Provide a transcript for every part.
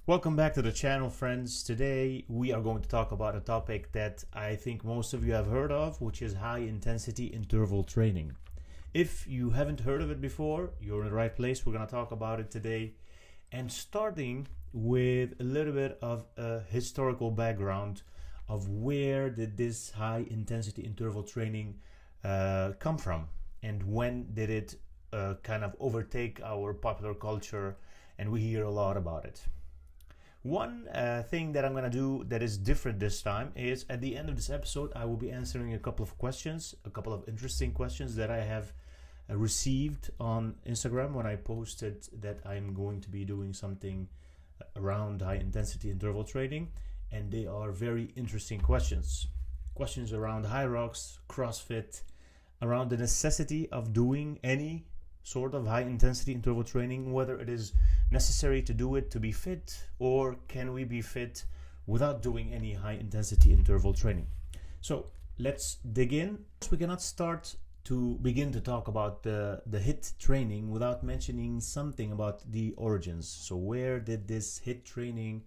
Welcome back to the channel, friends. Today we are going to talk about a topic that I think most of you have heard of, which is high intensity interval training. If you haven't heard of it before, you're in the right place. We're going to talk about it today, and starting with a little bit of a historical background of where did this high intensity interval training come from, and when did it kind of overtake our popular culture, and we hear a lot about it. One thing that I'm going to do that is different this time is at the end of this episode, I will be answering a couple of questions, a couple of interesting questions that I have received on Instagram when I posted that I'm going to be doing something around high intensity interval training. And they are very interesting questions. Questions around HYROX, CrossFit, around the necessity of doing any sort of high intensity interval training, whether it is necessary to do it to be fit, or can we be fit without doing any high intensity interval training. So let's dig in. We cannot begin to talk about the HIIT training without mentioning something about the origins. So where did this HIIT training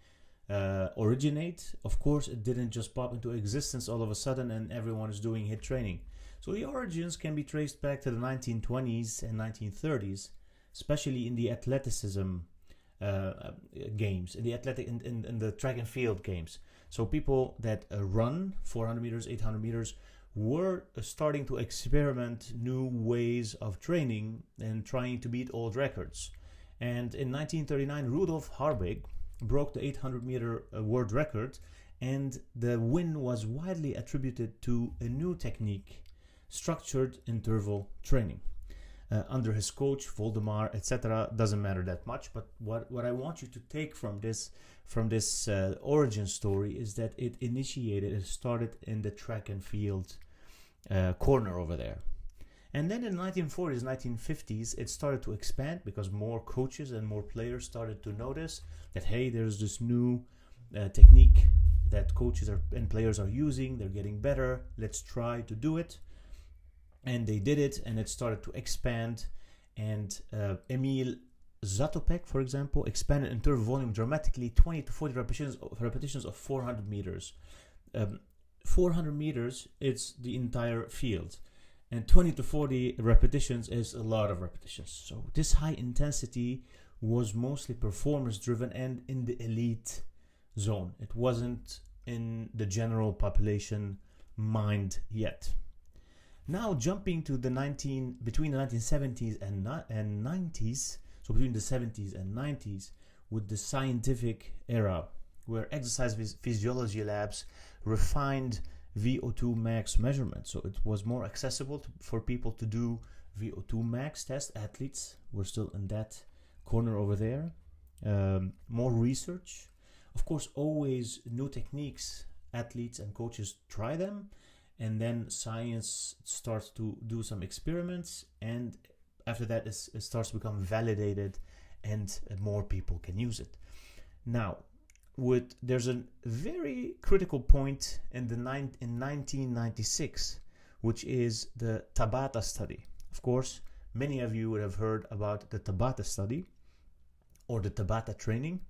originate? Of course, it didn't just pop into existence all of a sudden and everyone is doing HIIT training. So the origins can be traced back to the 1920s and 1930s, especially in the athleticism games, in the track and field games. So people that run 400 meters, 800 meters were starting to experiment new ways of training and trying to beat old records. And in 1939, Rudolf Harbig broke the 800 meter world record, and the win was widely attributed to a new technique, structured interval training. Under his coach, Voldemar, etc. Doesn't matter that much, but what I want you to take from this origin story is that it started in the track and field corner over there. And then in the 1940s, 1950s, it started to expand because more coaches and more players started to notice that, hey, there's this new technique that coaches and players are using. They're getting better. Let's try to do it. And they did it, and it started to expand. And Emil Zatopek, for example, expanded interval volume dramatically, 20 to 40 repetitions of 400 meters. 400 meters, it's the entire field. And 20 to 40 repetitions is a lot of repetitions. So this high intensity was mostly performance driven and in the elite zone. It wasn't in the general population mind yet. Now jumping to between the 1970s and 90s, so between the 70s and 90s, with the scientific era, where exercise physiology labs refined VO2 max measurement. So it was more accessible for people to do VO2 max test. Athletes were still in that corner over there. More research. Of course, always new techniques. Athletes and coaches try them. And then science starts to do some experiments, and after that it starts to become validated, and more people can use it. Now, there's a very critical point in 1996, which is the Tabata study. Of course, many of you would have heard about the Tabata study or the Tabata training.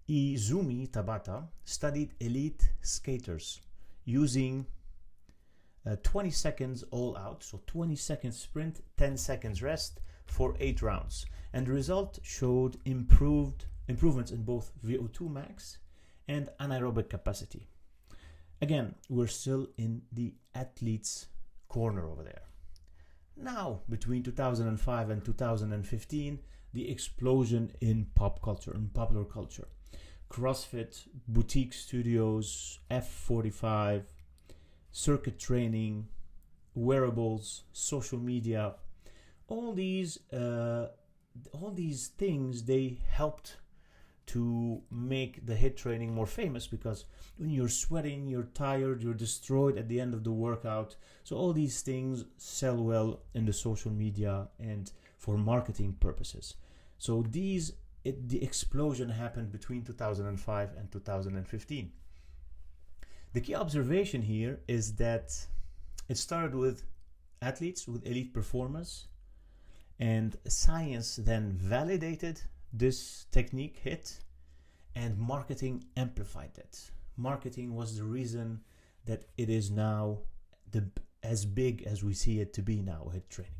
Izumi Tabata studied elite skaters using 20 seconds all out, so 20 seconds sprint, 10 seconds rest for 8 rounds. And the result showed improvements in both VO2 max and anaerobic capacity. Again, we're still in the athlete's corner over there. Now, between 2005 and 2015, the explosion in pop culture, in popular culture. CrossFit, boutique studios, F45, circuit training, wearables, social media, all these things, they helped to make the HIIT training more famous, because when you're sweating, you're tired, you're destroyed at the end of the workout. So all these things sell well in the social media and for marketing purposes. So the explosion happened between 2005 and 2015. The key observation here is that it started with athletes with elite performance, and science then validated this technique HIIT, and marketing amplified that. Marketing was the reason that it is now as big as we see it to be now, HIIT training.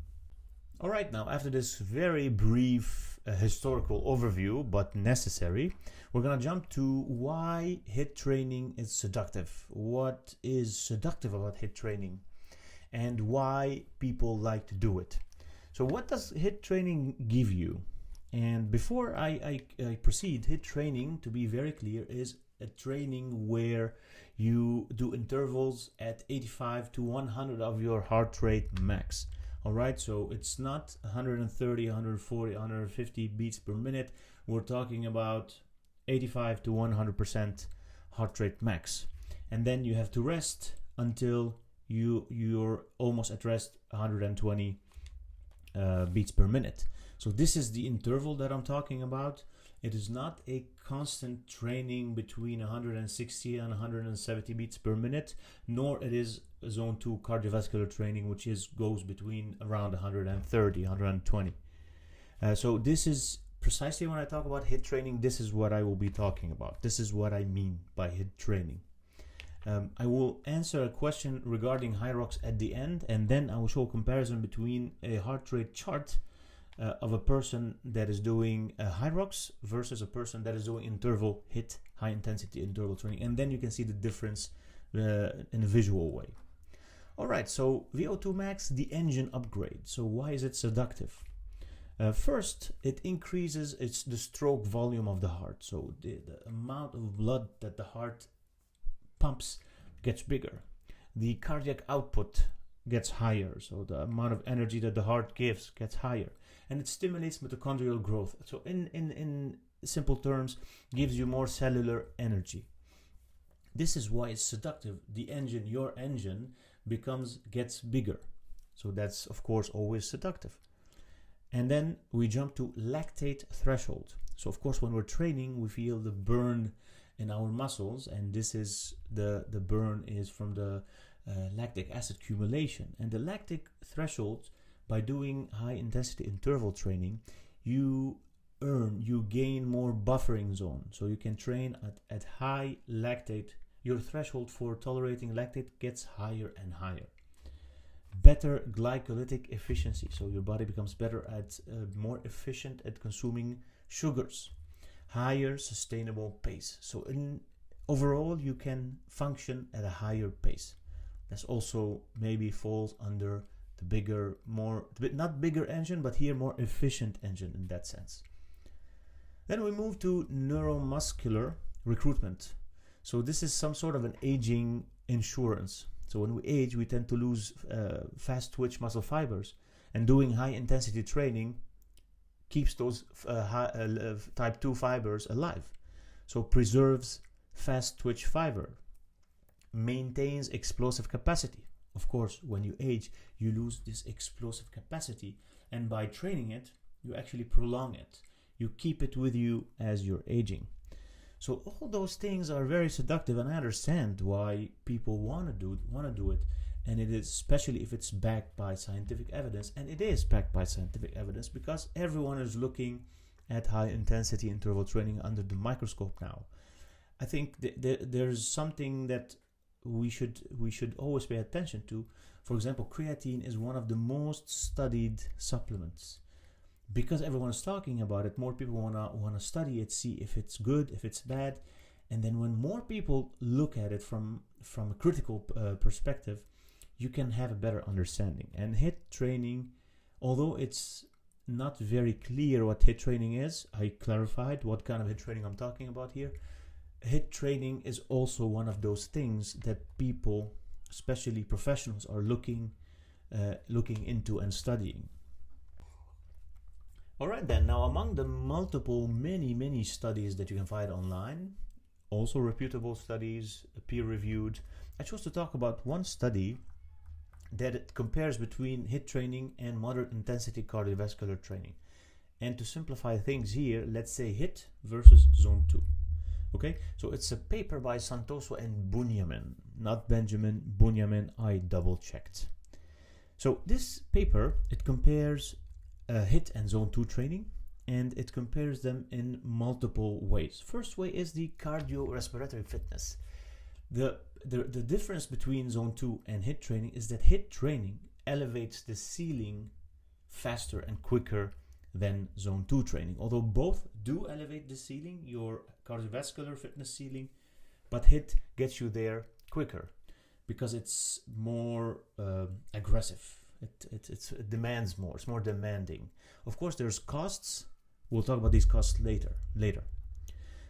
All right, now after this very brief historical overview, but necessary, we're gonna jump to why HIIT training is seductive. What is seductive about HIIT training and why people like to do it? So what does HIIT training give you? And before I proceed, HIIT training, to be very clear, is a training where you do intervals at 85 to 100 of your heart rate max. All right, so it's not 130, 140, 150 beats per minute. We're talking about 85 to 100% heart rate max. And then you have to rest until you're almost at rest, 120 beats per minute. So this is the interval that I'm talking about. It is not a constant training between 160 and 170 beats per minute, nor it is zone 2 cardiovascular training, which goes between around 130, 120. So this is precisely when I talk about HIIT training, this is what I will be talking about. This is what I mean by HIIT training. I will answer a question regarding HYROX at the end, and then I will show a comparison between a heart rate chart of a person that is doing HYROX versus a person that is doing interval HIIT, high intensity interval training, and then you can see the difference in a visual way. All right, so VO2 max, the engine upgrade. So why is it seductive? First, it increases the stroke volume of the heart. So the amount of blood that the heart pumps gets bigger. The cardiac output gets higher. So the amount of energy that the heart gives gets higher. And it stimulates mitochondrial growth. So in simple terms, gives you more cellular energy. This is why it's seductive. The engine, your engine, gets bigger. So that's, of course, always seductive. And then we jump to lactate threshold. So, of course, when we're training, we feel the burn in our muscles. And this is the burn is from the lactic acid accumulation. And the lactic threshold, by doing high intensity interval training, you gain more buffering zone. So you can train at high lactate. Your threshold for tolerating lactate gets higher and higher. Better glycolytic efficiency. So your body becomes better more efficient at consuming sugars. Higher sustainable pace. So overall, you can function at a higher pace. That's also maybe falls under the bigger, not bigger engine, but here more efficient engine in that sense. Then we move to neuromuscular recruitment. So this is some sort of an aging insurance. So when we age, we tend to lose fast twitch muscle fibers, and doing high intensity training keeps those type 2 fibers alive. So preserves fast twitch fiber, maintains explosive capacity. Of course, when you age, you lose this explosive capacity, and by training it, you actually prolong it. You keep it with you as you're aging. So all those things are very seductive, and I understand why people want to do it, and it is especially if it's backed by scientific evidence, and it is backed by scientific evidence because everyone is looking at high intensity interval training under the microscope now. I think there's something that we should always pay attention to. For example, creatine is one of the most studied supplements. Because everyone is talking about it, more people wanna study it, see if it's good, if it's bad, and then when more people look at it from a critical perspective, you can have a better understanding. And HIIT training, although it's not very clear what HIIT training is, I clarified what kind of HIIT training I'm talking about here. HIIT training is also one of those things that people, especially professionals, are looking into and studying. All right then, now among the many studies that you can find online, also reputable studies, peer-reviewed, I chose to talk about one study that it compares between HIIT training and moderate intensity cardiovascular training. And to simplify things here, let's say HIIT versus zone 2. Okay, so it's a paper by Santoso and Bunyamin, not Benjamin, Bunyamin, I double checked. So this paper, it compares HIIT and zone 2 training, and it compares them in multiple ways. First way is the cardiorespiratory fitness. The difference between zone 2 and HIIT training is that HIIT training elevates the ceiling faster and quicker than zone 2 training. Although both do elevate the ceiling, your cardiovascular fitness ceiling, but HIIT gets you there quicker because it's more aggressive. It demands more. It's more demanding. Of course, there's costs. We'll talk about these costs later.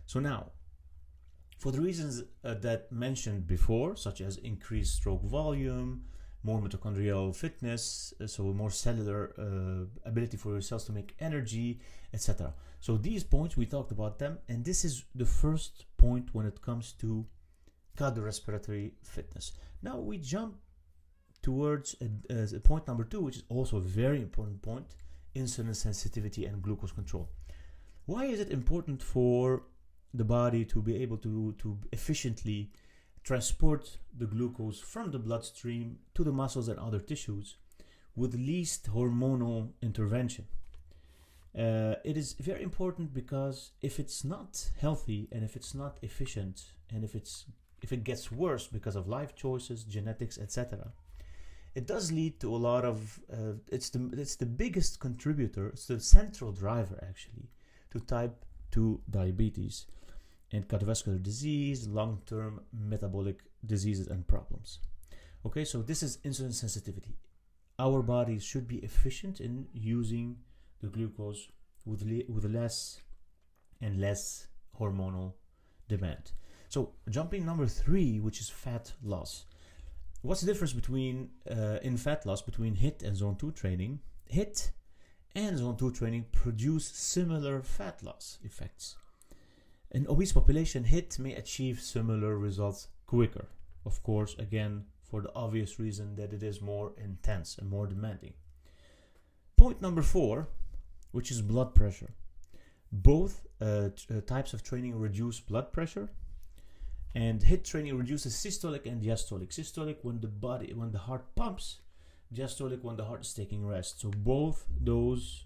So now, for the reasons that mentioned before, such as increased stroke volume, more mitochondrial fitness, so more cellular ability for your cells to make energy, etc. So these points, we talked about them, and this is the first point when it comes to cardiorespiratory fitness. Now we jump towards point number 2, which is also a very important point: insulin sensitivity and glucose control. Why is it important for the body to be able to efficiently transport the glucose from the bloodstream to the muscles and other tissues with least hormonal intervention? It is very important because if it's not healthy and if it's not efficient and if it gets worse because of life choices, genetics, etc., it does lead to a lot of it's the biggest contributor, it's the central driver actually to type 2 diabetes and cardiovascular disease, long-term metabolic diseases and problems. Okay, so this is insulin sensitivity. Our bodies should be efficient in using the glucose with less and less hormonal demand. So jumping number 3, which is fat loss. What's the difference between in fat loss between HIIT and zone 2 training? HIIT and zone 2 training produce similar fat loss effects. In obese population, HIIT may achieve similar results quicker. Of course, again, for the obvious reason that it is more intense and more demanding. Point number 4, which is blood pressure. Both types of training reduce blood pressure, and HIIT training reduces systolic and diastolic. Systolic when the heart pumps, diastolic when the heart is taking rest. So both those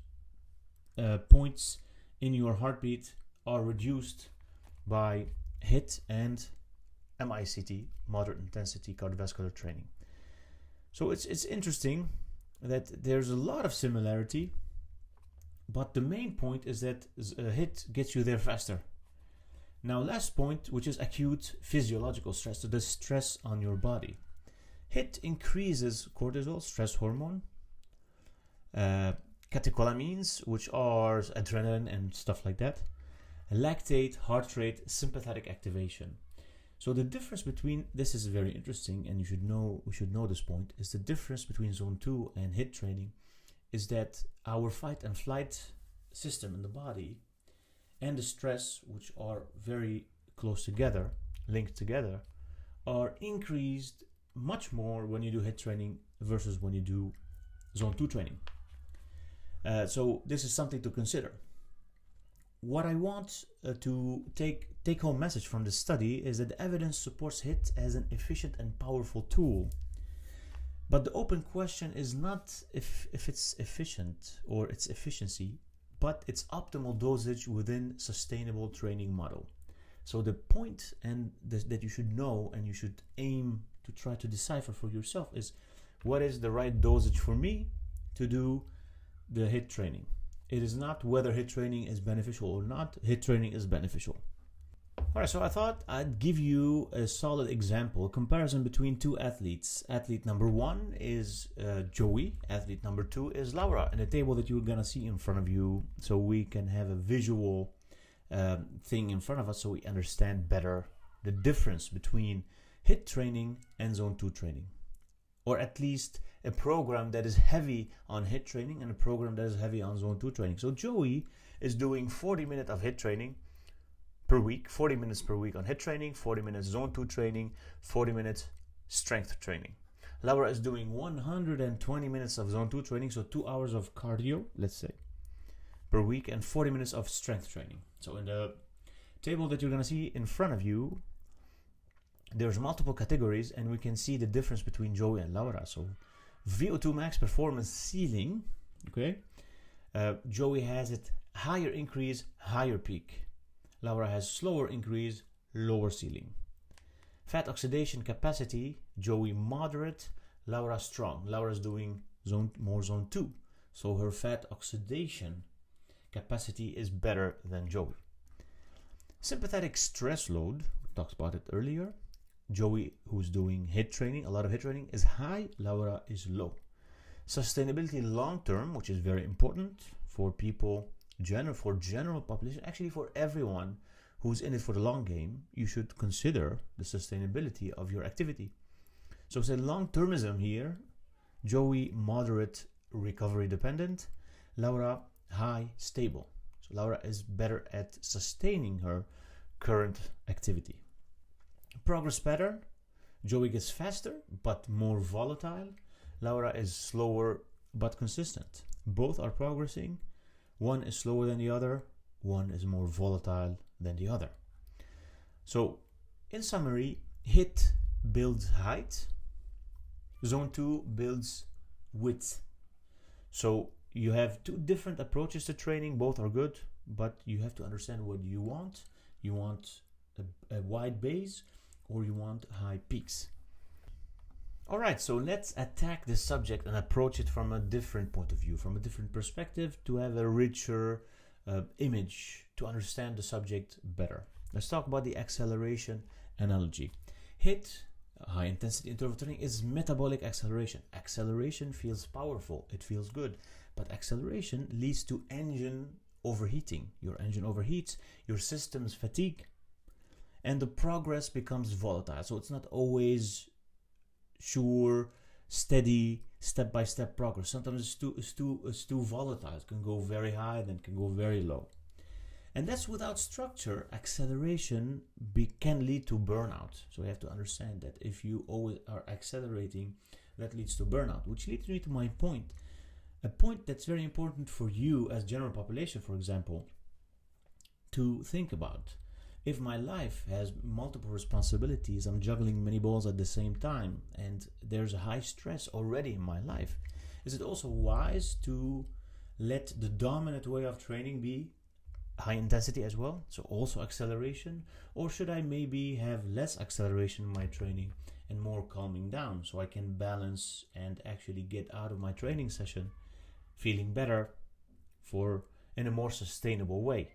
points in your heartbeat are reduced by HIIT and MICT, moderate intensity cardiovascular training. So it's interesting that there's a lot of similarity, but the main point is that HIIT gets you there faster. Now, last point, which is acute physiological stress, so the stress on your body. HIIT increases cortisol, stress hormone, catecholamines, which are adrenaline and stuff like that, lactate, heart rate, sympathetic activation. So the difference between, this is very interesting, and we should know this point, is the difference between zone 2 and HIIT training is that our fight and flight system in the body and the stress, which are very close together, linked together, are increased much more when you do HIIT training versus when you do zone 2 training. So this is something to consider. What I want to take home message from this study is that the evidence supports HIIT as an efficient and powerful tool. But the open question is not if it's efficient or its efficiency, but its optimal dosage within sustainable training model. So the point that you should know and you should aim to try to decipher for yourself is, what is the right dosage for me to do the HIIT training? It is not whether HIIT training is beneficial or not. HIIT training is beneficial. All right, so I thought I'd give you a solid example, a comparison between 2 athletes. Athlete number 1 is Joey. Athlete number 2 is Laura. And the table that you're going to see in front of you, so we can have a visual thing in front of us so we understand better the difference between HIIT training and zone 2 training. Or at least a program that is heavy on HIIT training and a program that is heavy on zone 2 training. So Joey is doing 40 minutes of HIIT training per week, 40 minutes per week on HIIT training, 40 minutes zone 2 training, 40 minutes strength training. Laura is doing 120 minutes of zone 2 training, so 2 hours of cardio, let's say, per week, and 40 minutes of strength training. So in the table that you're going to see in front of you, there's multiple categories, and we can see the difference between Joey and Laura. So VO2 max performance ceiling, okay, Joey has it higher increase, higher peak. Laura has slower increase, lower ceiling. Fat oxidation capacity, Joey moderate, Laura strong. Laura's doing more zone 2. So her fat oxidation capacity is better than Joey. Sympathetic stress load, we talked about it earlier. Joey, who's doing HIIT training, a lot of HIIT training, is high, Laura is low. Sustainability long term, which is very important for people, for general population, actually for everyone who's in it for the long game, you should consider the sustainability of your activity. So say long-termism here, Joey moderate, recovery dependent, Laura high, stable. So Laura is better at sustaining her current activity. Progress pattern, Joey gets faster but more volatile, Laura is slower but consistent. Both are progressing. One is slower than the other, one is more volatile than the other. So in summary, HIIT builds height, zone 2 builds width. So you have two different approaches to training, both are good, but you have to understand what you want. You want a wide base or you want high peaks. All right, so let's attack this subject and approach it from a different point of view, from a different perspective, to have a richer image, to understand the subject better. Let's talk about the acceleration analogy. HIIT, high intensity interval training, is metabolic acceleration. Acceleration feels powerful, it feels good, but acceleration leads to engine overheating. Your engine overheats, your systems fatigue, and the progress becomes volatile. So it's not always sure, steady, step-by-step progress. Sometimes it's too volatile. It can go very high, then it can go very low. And that's without structure. Acceleration can lead to burnout. So you have to understand that if you always are accelerating, that leads to burnout, which leads me to my point. A point that's very important for you as general population, for example, to think about. If my life has multiple responsibilities, I'm juggling many balls at the same time, and there's a high stress already in my life, is it also wise to let the dominant way of training be high intensity as well, so also acceleration? Or should I maybe have less acceleration in my training and more calming down, so I can balance and actually get out of my training session feeling better in a more sustainable way?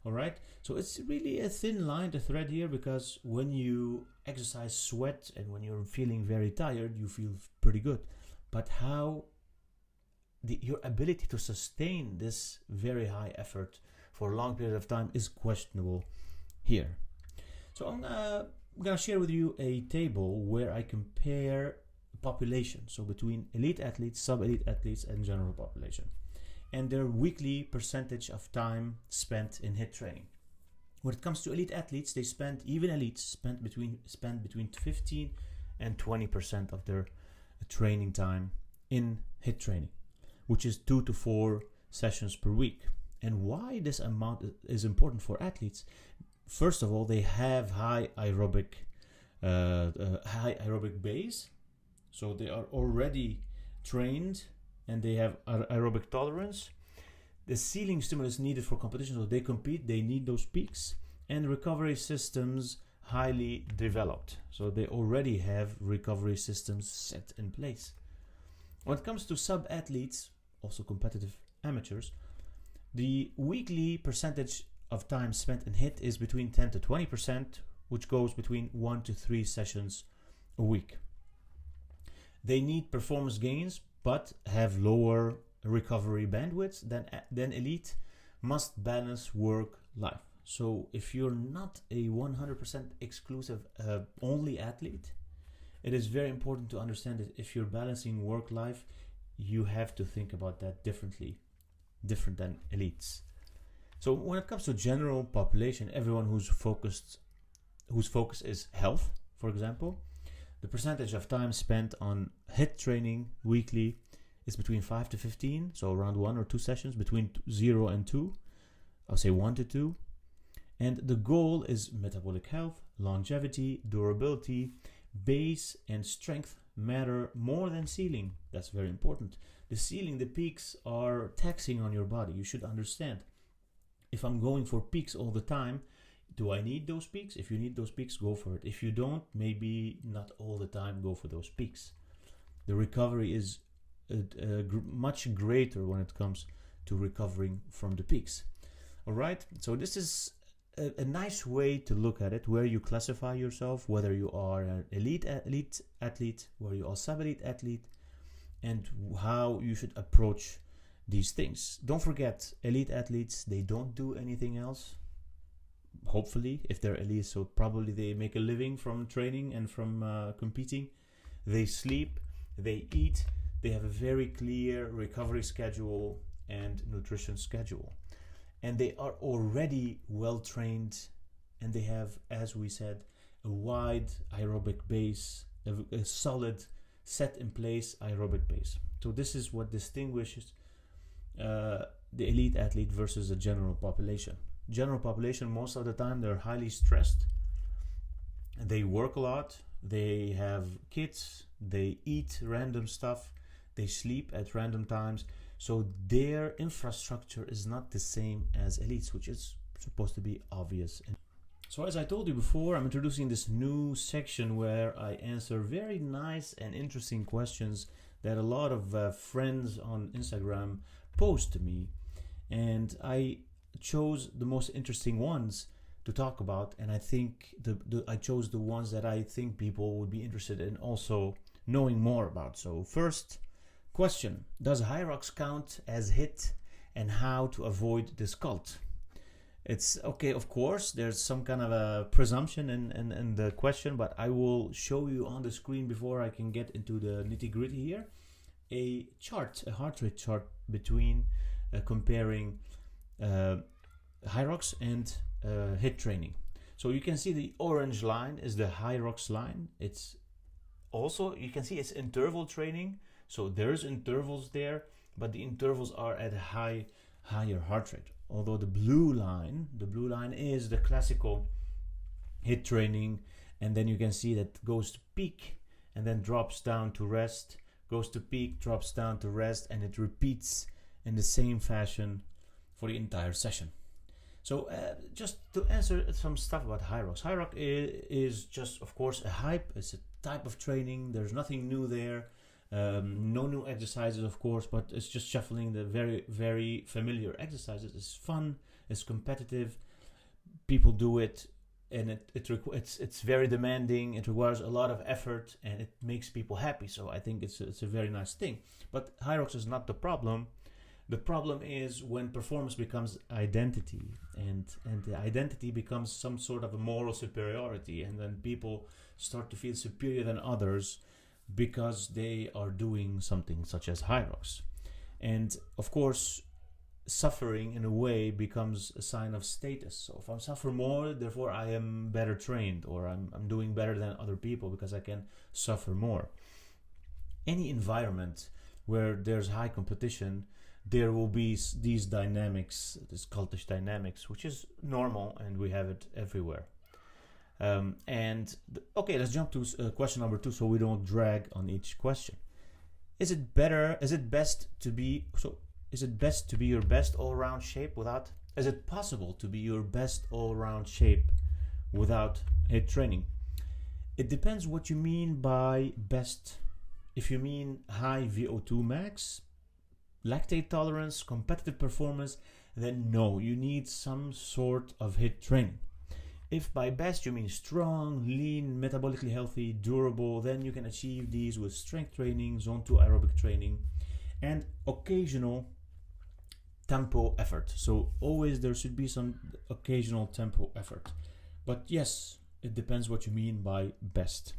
All right, so it's really a thin line to thread here, because when you exercise, sweat, and when you're feeling very tired, you feel pretty good. But how your ability to sustain this very high effort for a long period of time is questionable here. So I'm gonna share with you a table where I compare population, so between elite athletes, sub-elite athletes, and general population, and their weekly percentage of time spent in HIIT training. When it comes to elite athletes, even elites spend between 15 and 20% of their training time in HIIT training, which is 2 to 4 sessions per week. And why this amount is important for athletes? First of all, they have high aerobic base, so they are already trained and they have aerobic tolerance. The ceiling stimulus needed for competition, so they compete, they need those peaks, and recovery systems highly developed. So they already have recovery systems set in place. When it comes to sub-athletes, also competitive amateurs, the weekly percentage of time spent in HIIT is between 10 to 20%, which goes between 1 to 3 sessions a week. They need performance gains, but have lower recovery bandwidth than elite, must balance work-life. So if you're not a 100% exclusive only athlete, it is very important to understand that if you're balancing work-life, you have to think about that different than elites. So when it comes to general population, everyone whose focus is health, for example, the percentage of time spent on HIIT training weekly is between 5 to 15, so around 1 or 2 sessions, between 0 and 2, I'll say 1 to 2. And the goal is metabolic health, longevity, durability, base and strength matter more than ceiling. That's very important. The ceiling, the peaks are taxing on your body. You should understand. If I'm going for peaks all the time, do I need those peaks? If you need those peaks, go for it. If you don't, maybe not all the time go for those peaks. The recovery is much greater when it comes to recovering from the peaks. All right, so this is a nice way to look at it, where you classify yourself, whether you are an elite athlete, where you are sub-elite athlete, and how you should approach these things. Don't forget, elite athletes, they don't do anything else. Hopefully, if they're elite, so probably they make a living from training and from competing. They sleep, they eat, they have a very clear recovery schedule and nutrition schedule. And they are already well trained, and they have, as we said, a wide aerobic base, a solid set in place aerobic base. So this is what distinguishes the elite athlete versus the general population. General population, most of the time, they're highly stressed. They work a lot. They have kids. They eat random stuff. They sleep at random times. So their infrastructure is not the same as elites, which is supposed to be obvious. So as I told you before, I'm introducing this new section where I answer very nice and interesting questions that a lot of friends on Instagram post to me. And I chose the most interesting ones to talk about, and I think I chose the ones that I think people would be interested in also knowing more about. So first question, does HYROX count as HIIT, and how to avoid this cult? It's okay, of course, there's some kind of a presumption in the question, but I will show you on the screen before I can get into the nitty-gritty here, a chart, a heart rate chart between comparing HYROX and HIIT training. So you can see the orange line is the HYROX line. It's also, you can see it's interval training. So there's intervals there, but the intervals are at a higher heart rate. Although the blue line is the classical HIIT training, and then you can see that goes to peak and then drops down to rest, goes to peak, drops down to rest, and it repeats in the same fashion for the entire session. So just to answer some stuff about HYROX. HYROX is just, of course, a hype. It's a type of training. There's nothing new there. No new exercises, of course, but it's just shuffling the very, very familiar exercises. It's fun. It's competitive. People do it, and it's very demanding. It requires a lot of effort, and it makes people happy. So I think it's a very nice thing. But HYROX is not the problem. The problem is when performance becomes identity, and the identity becomes some sort of a moral superiority, and then people start to feel superior than others because they are doing something such as HYROX. And of course, suffering in a way becomes a sign of status. So if I suffer more, therefore I am better trained, or I'm doing better than other people because I can suffer more. Any environment where there's high competition, there will be these dynamics, this cultish dynamics, which is normal, and we have it everywhere. Okay, let's jump to question number 2, so we don't drag on each question. Is it best to be your best all-round shape without? Is it possible to be your best all-round shape without HIIT training? It depends what you mean by best. If you mean high VO2 max, lactate tolerance, competitive performance, then no, you need some sort of HIIT training. If by best you mean strong, lean, metabolically healthy, durable, then you can achieve these with strength training, zone 2 aerobic training, and occasional tempo effort. So always there should be some occasional tempo effort. But yes, it depends what you mean by best.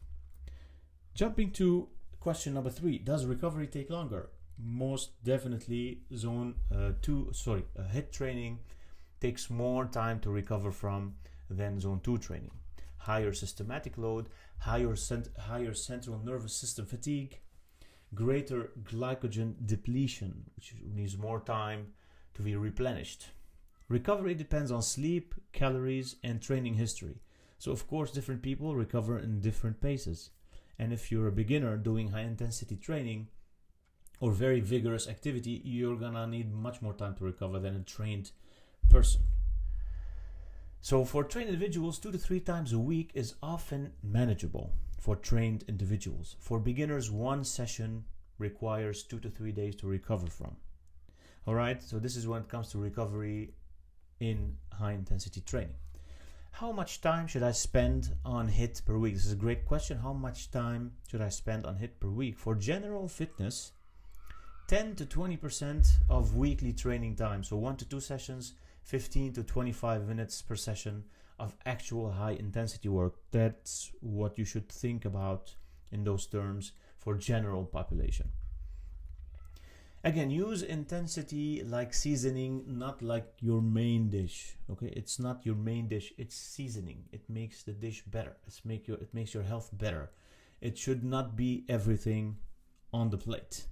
Jumping to question number 3, does recovery take longer? Most definitely, HIIT training takes more time to recover from than zone 2 training. Higher systematic load, higher central nervous system fatigue, greater glycogen depletion, which needs more time to be replenished. Recovery depends on sleep, calories, and training history. So of course, different people recover in different paces. And if you're a beginner doing high intensity training or very vigorous activity, you're gonna need much more time to recover than a trained person. So for trained individuals, 2 to 3 times a week is often manageable for trained individuals. For beginners, 1 session requires 2 to 3 days to recover from. All right, so this is when it comes to recovery in high intensity training. How much time should I spend on HIIT per week? This is a great question. How much time should I spend on HIIT per week? For general fitness, 10 to 20% of weekly training time. So 1 to 2 sessions, 15 to 25 minutes per session of actual high intensity work. That's what you should think about in those terms for general population. Again, use intensity like seasoning, not like your main dish. Okay, it's not your main dish, it's seasoning. It makes the dish better. It makes your health better. It should not be everything on the plate.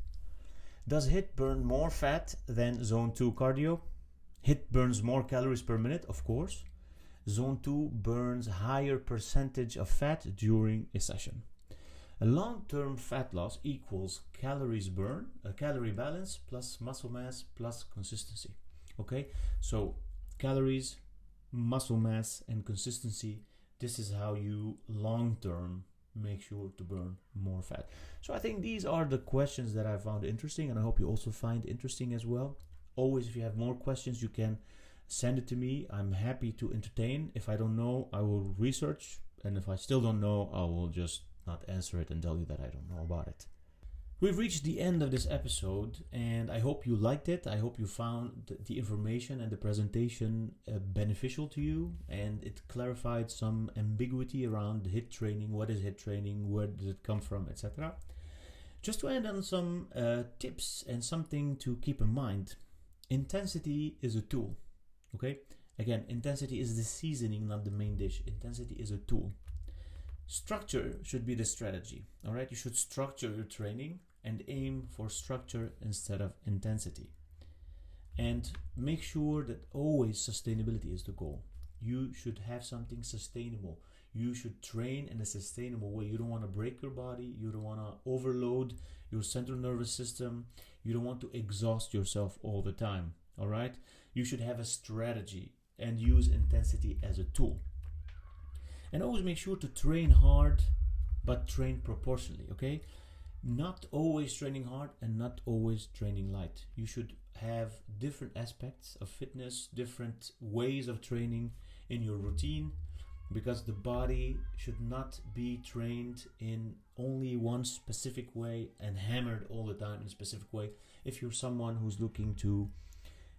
Does HIIT burn more fat than Zone 2 cardio? HIIT burns more calories per minute, of course. Zone 2 burns higher percentage of fat during a session. A long-term fat loss equals calories burn, a calorie balance plus muscle mass plus consistency. Okay, so calories, muscle mass, and consistency. This is how you long-term make sure to burn more fat. So I think these are the questions that I found interesting, and I hope you also find interesting as well. Always, if you have more questions, you can send it to me. I'm happy to entertain. If I don't know, I will research, and if I still don't know, I will just not answer it and tell you that I don't know about it. We've reached the end of this episode, and I hope you liked it. I hope you found the information and the presentation beneficial to you, and it clarified some ambiguity around HIIT training. What is HIIT training? Where does it come from, etc. Just to end on some tips and something to keep in mind. Intensity is a tool. Okay? Again, intensity is the seasoning, not the main dish. Intensity is a tool. Structure should be the strategy. All right, you should structure your training and aim for structure instead of intensity. And make sure that always sustainability is the goal. You should have something sustainable. You should train in a sustainable way. You don't want to break your body. You don't want to overload your central nervous system. You don't want to exhaust yourself all the time. All right, you should have a strategy and use intensity as a tool. And always make sure to train hard, but train proportionally, okay? Not always training hard and not always training light. You should have different aspects of fitness, different ways of training in your routine, because the body should not be trained in only one specific way and hammered all the time in a specific way. If you're someone who's looking to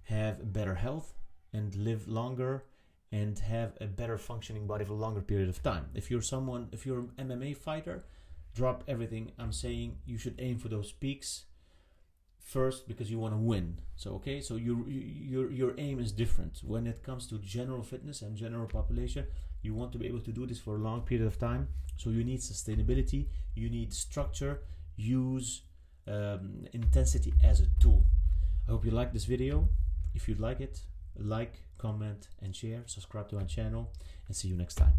have better health and live longer, and have a better functioning body for a longer period of time. If you're an MMA fighter, drop everything. I'm saying you should aim for those peaks first because you want to win. So okay, so your aim is different. When it comes to general fitness and general population, you want to be able to do this for a long period of time. So you need sustainability, you need structure, use intensity as a tool. I hope you like this video. If you like it, like, comment, and share. Subscribe to my channel, and see you next time.